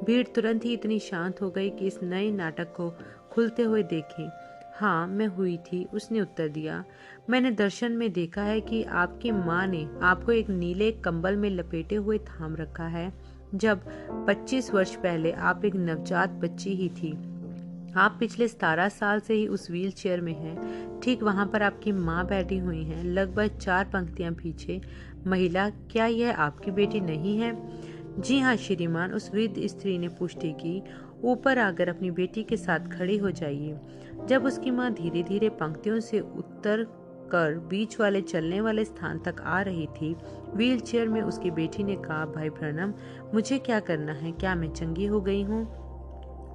भीड़ तुरंत ही इतनी शांत हो गई कि इस नए नाटक को खुलते हुए देखे। हाँ, मैं हुई थी, उसने उत्तर दिया। मैंने दर्शन में देखा है कि आपकी माँ ने आपको एक नीले कंबल में लपेटे हुए थाम रखा है, जब 25 वर्ष पहले आप एक नवजात बच्ची ही थी। आप पिछले 17 साल से ही उस व्हील चेयर में हैं। ठीक वहां पर आपकी माँ बैठी हुई हैं, लगभग 4 पंक्तियां पीछे। महिला, क्या यह आपकी बेटी नहीं है? जी हाँ श्रीमान, उस वृद्ध स्त्री ने पुष्टि की। ऊपर आकर अपनी बेटी के साथ खड़ी हो जाइए। जब उसकी माँ धीरे धीरे पंक्तियों से उतर कर बीच वाले चलने वाले स्थान तक आ रही थी, व्हील चेयर में उसकी बेटी ने कहा, भाई ब्रनम, मुझे क्या करना है? क्या मैं चंगी हो गई हूँ?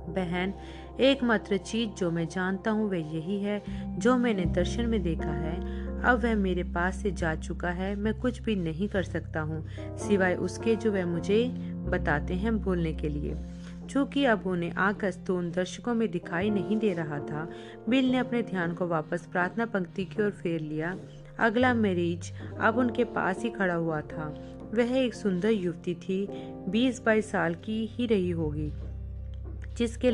बहन, एकमात्र चीज जो मैं जानता हूँ वह यही है जो मैंने दर्शन में देखा है। अब वह मेरे पास से जा चुका है। मैं कुछ भी नहीं कर सकता हूँ सिवाय उसके जो वह मुझे बताते हैं बोलने के लिए। चूंकि अब उन्हें आकाश तो उन दर्शकों में दिखाई नहीं दे रहा था, बिल ने अपने ध्यान को वापस प्रार्थना पंक्ति की ओर फेर लिया। अगला मरीज अब उनके पास ही खड़ा हुआ था। वह एक सुंदर युवती थी, 20-22 साल की ही रही होगी, जिसके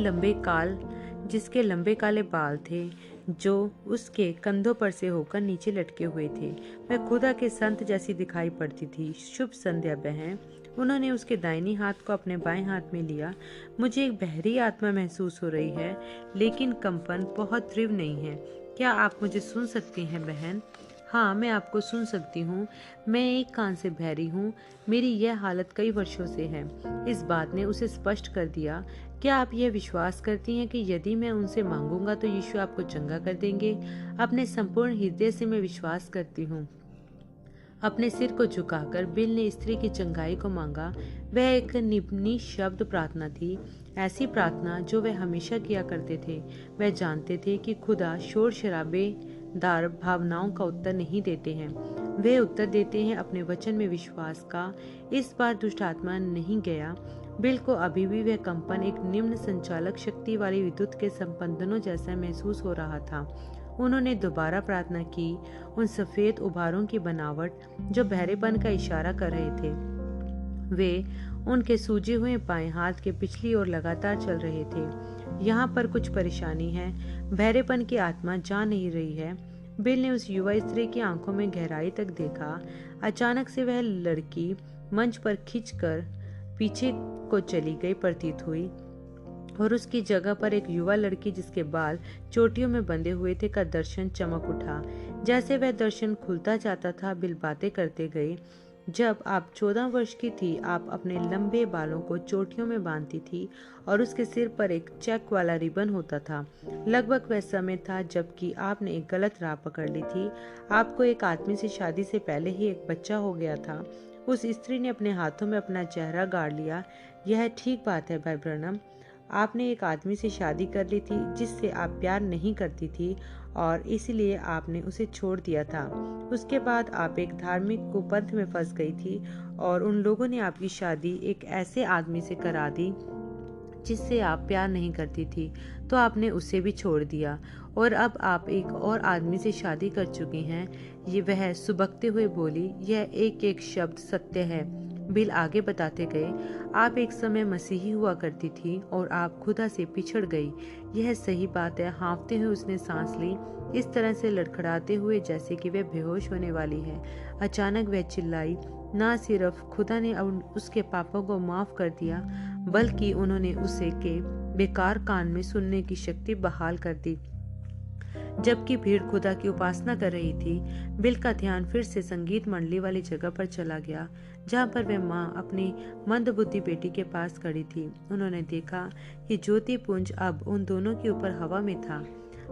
लंबे काले बाल थे जो उसके कंधों पर से होकर नीचे लटके हुए थे। वह खुदा के संत जैसी दिखाई पड़ती थी। शुभ संध्या बहन। उन्होंने उसके दाहिनी हाथ को अपने बाएं हाथ में लिया। मुझे एक बहरी आत्मा महसूस हो रही है, लेकिन कंपन बहुत तीव्र नहीं है। क्या आप मुझे सुन सकती हैं बहन? हाँ, मैं आपको सुन सकती हूँ। मैं एक कान से बहरी हूँ। मेरी यह हालत कई वर्षों से है। इस बात ने उसे स्पष्ट कर दिया क्या आप यह विश्वास करती हैं कि यदि मैं उनसे मांगूंगा तो यीशु आपको चंगा कर देंगे? अपने संपूर्ण हृदय से मैं विश्वास करती हूँ। अपने सिर को झुकाकर बिल ने स्त्री की चंगाई को मांगा। वह एक निःशब्द प्रार्थना थी, ऐसी प्रार्थना जो वे हमेशा किया करते थे। वह जानते थे कि खुदा शोर शराबेदार भावनाओं का उत्तर नहीं देते हैं, वे उत्तर देते हैं अपने वचन में विश्वास का। इस बार दुष्ट आत्मा नहीं गया। बिल को अभी भी वह कंपन एक निम्न संचालक शक्ति वाली विद्युत के संपंदनों जैसा महसूस हो रहा था। उन्होंने दोबारा प्रार्थना की। उन सफेद उभारों की बनावट जो बहरेपन का इशारा कर रहे थे, वे उनके सूजे हुए बाएं हाथ के पिछली ओर लगातार चल रहे थे। यहाँ पर कुछ परेशानी है। बहरेपन की आत्मा जा नहीं रही है। बिल ने उस युवा स्त्री की आंखों में गहराई तक देखा। अचानक से वह लड़की मंच पर खिंचकर पीछे को चली गई प्रतीत हुई और उसकी जगह पर एक युवा लड़की जिसके बाल चोटियों में बंधे हुए थे का दर्शन चमक उठा। जैसे वह दर्शन खुलता जाता था, बिल बातें करते गए। जब आप 14 वर्ष की थी, आप अपने लंबे बालों को चोटियों में बांधती थी और उसके सिर पर एक चेक वाला रिबन होता था। लगभग वह समय था जबकि आपने एक गलत राह पकड़ ली थी। आपको एक आदमी से शादी से पहले ही एक बच्चा हो गया था। उस स्त्री ने अपने हाथों में अपना चेहरा गाड़ लिया। यह ठीक बात है भाई ब्रनम, आपने एक आदमी से शादी कर ली थी जिससे आप प्यार नहीं करती थी और इसलिए आपने उसे छोड़ दिया था। उसके बाद आप एक धार्मिक कुपंथ में फंस गई थी और उन लोगों ने आपकी शादी एक ऐसे आदमी से करा दी जिससे आप प्यार नहीं करती थी, तो आपने उसे भी छोड़ दिया और अब आप एक और आदमी से शादी कर चुकी हैं। ये वह सुबकते हुए बोली। यह एक एक शब्द सत्य है, बिल आगे बताते गए। आप एक समय मसीही हुआ करती थी और आप खुदा से पिछड़ गई। यह सही बात है। हाँफते हुए उसने सांस ली, इस तरह से लड़खड़ाते हुए जैसे कि वह बेहोश होने वाली है। अचानक वह चिल्लाई। ना सिर्फ खुदा ने उसके पापों को माफ कर दिया, बल्कि उन्होंने उसे के बेकार कान में सुनने की शक्ति बहाल कर दी। जबकि भीड़ खुदा की उपासना कर रही थी, बिल का ध्यान फिर से संगीत मंडली वाली जगह पर चला गया, जहाँ पर वह माँ अपनी मंदबुद्धि बेटी के पास खड़ी थी। उन्होंने देखा कि ज्योति पुंज अब उन दोनों के ऊपर हवा में था।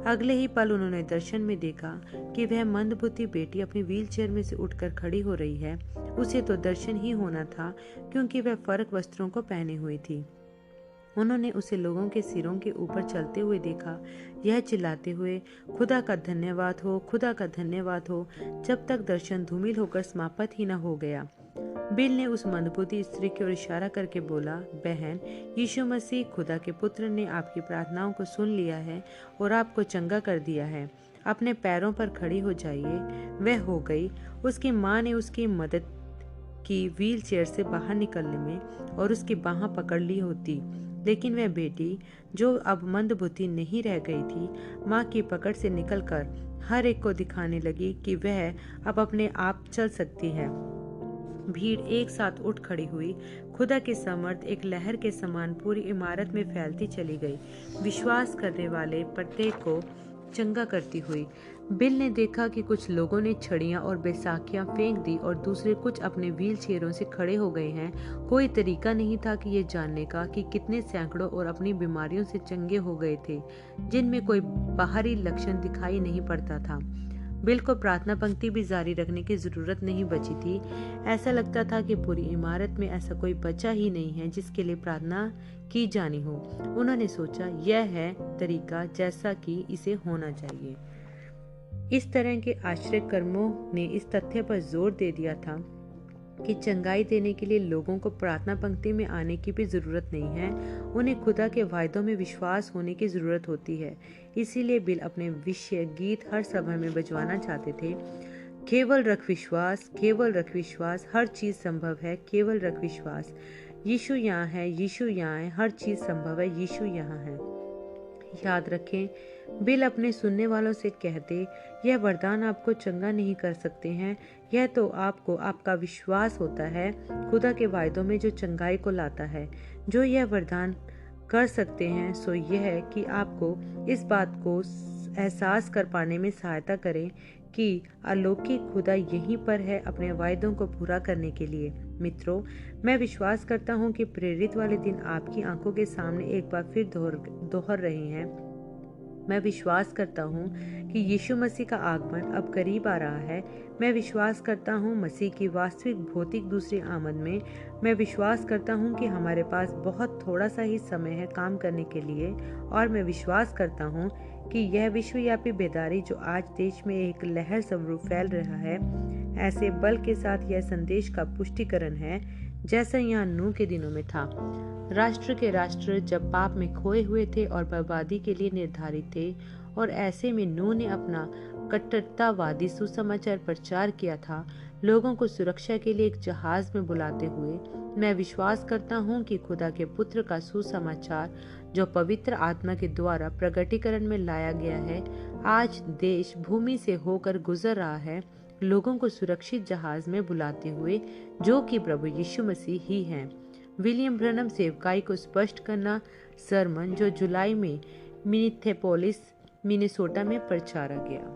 अगले ही पल उन्होंने दर्शन में देखा कि वह मंदबुद्धि बेटी अपनी व्हीलचेयर में से उठकर खड़ी हो रही है। उसे तो दर्शन ही होना था क्योंकि वह फर्क वस्त्रों को पहने हुई थी। उन्होंने उसे लोगों के सिरों के ऊपर चलते हुए देखा, यह चिल्लाते हुए, खुदा का धन्यवाद हो, खुदा का धन्यवाद हो, जब तक दर्शन धूमिल होकर समाप्त ही न हो गया। बिल ने उस मंदबुद्धि स्त्री की ओर इशारा करके बोला, बहन, यीशु मसीह खुदा के पुत्र ने आपकी प्रार्थनाओं को सुन लिया है और आपको चंगा कर दिया है। अपने पैरों पर खड़ी हो जाइए। वह हो गई। उसकी माँ ने उसकी मदद की व्हील चेयर से बाहर निकलने में और उसकी बाह पकड़ ली होती, लेकिन वह बेटी जो अब मंदबुद्धि नहीं रह गई थी, माँ की पकड़ से निकलकर हर एक को दिखाने लगी कि वह अब अपने आप चल सकती है। भीड़ एक साथ उठ खड़ी हुई। खुदा की समर्थ एक लहर के समान पूरी इमारत में फैलती चली गई, विश्वास करने वाले प्रत्येक को चंगा करती हुई। बिल ने देखा कि कुछ लोगों ने छड़ियां और बैसाखियां फेंक दी और दूसरे कुछ अपने व्हील चेयरों से खड़े हो गए हैं। कोई तरीका नहीं था कि ये जानने का कि कितने सैकड़ों और अपनी बीमारियों से चंगे हो गए थे, जिनमें कोई बाहरी लक्षण दिखाई नहीं पड़ता था। बिल को प्रार्थना पंक्ति भी जारी रखने की जरूरत नहीं बची थी। ऐसा लगता था कि पूरी इमारत में ऐसा कोई बचा ही नहीं है जिसके लिए प्रार्थना की जानी हो। उन्होंने सोचा, यह है तरीका जैसा कि इसे होना चाहिए। इस तरह के आश्चर्य कर्मों ने इस तथ्य पर जोर दे दिया था कि चंगाई देने के लिए लोगों को प्रार्थना पंक्ति में आने की भी जरूरत नहीं है, उन्हें खुदा के वायदों में विश्वास होने की जरूरत होती है। इसीलिए बिल अपने विषय गीत हर सभा में बजवाना चाहते थे। केवल रख विश्वास, केवल रख विश्वास, हर चीज संभव है, केवल रख विश्वास। यीशु यहाँ है, यीशु यहाँ है, हर चीज संभव है, यीशु यहाँ है। याद रखें, बिल अपने सुनने वालों से कहते, यह वरदान आपको चंगा नहीं कर सकते हैं, यह तो आपको आपका विश्वास होता है खुदा के वायदों में जो चंगाई को लाता है। जो यह वरदान कर सकते हैं सो यह है कि आपको इस बात को एहसास कर पाने में सहायता करें कि अलौकिक खुदा यहीं पर है अपने वायदों को पूरा करने के लिए। मित्रों, मैं विश्वास करता हूँ कि प्रेरित वाले दिन आपकी आंखों के सामने एक बार फिर दोहर रहे हैं। मैं विश्वास करता हूँ कि यीशु मसीह का आगमन अब करीब आ रहा है। मैं विश्वास करता हूँ मसीह की वास्तविक भौतिक दूसरी आमद में। मैं विश्वास करता हूँ कि हमारे पास बहुत थोड़ा सा ही समय है काम करने के लिए, और मैं विश्वास करता हूँ कि यह विश्वव्यापी बेदारी जो आज देश में एक लहर स्वरूप फैल रहा है, ऐसे बल के साथ यह संदेश का पुष्टिकरण है जैसा यहाँ नूह के दिनों में था। राष्ट्र के राष्ट्र जब पाप में खोए हुए थे और बर्बादी के लिए निर्धारित थे, और ऐसे में नूह ने अपना कट्टरतावादी सुसमाचार प्रचार किया था, लोगों को सुरक्षा के लिए एक जहाज में बुलाते हुए। मैं विश्वास करता हूँ कि खुदा के पुत्र का सुसमाचार जो पवित्र आत्मा के द्वारा प्रगटीकरण में लाया गया है, आज देश भूमि से होकर गुजर रहा है, लोगों को सुरक्षित जहाज में बुलाते हुए, जो कि प्रभु यीशु मसीह ही हैं। विलियम ब्रनम सेवकाई को स्पष्ट करना सरमन जो जुलाई में मिनिथेपोलिस मिनेसोटा में प्रचारा गया।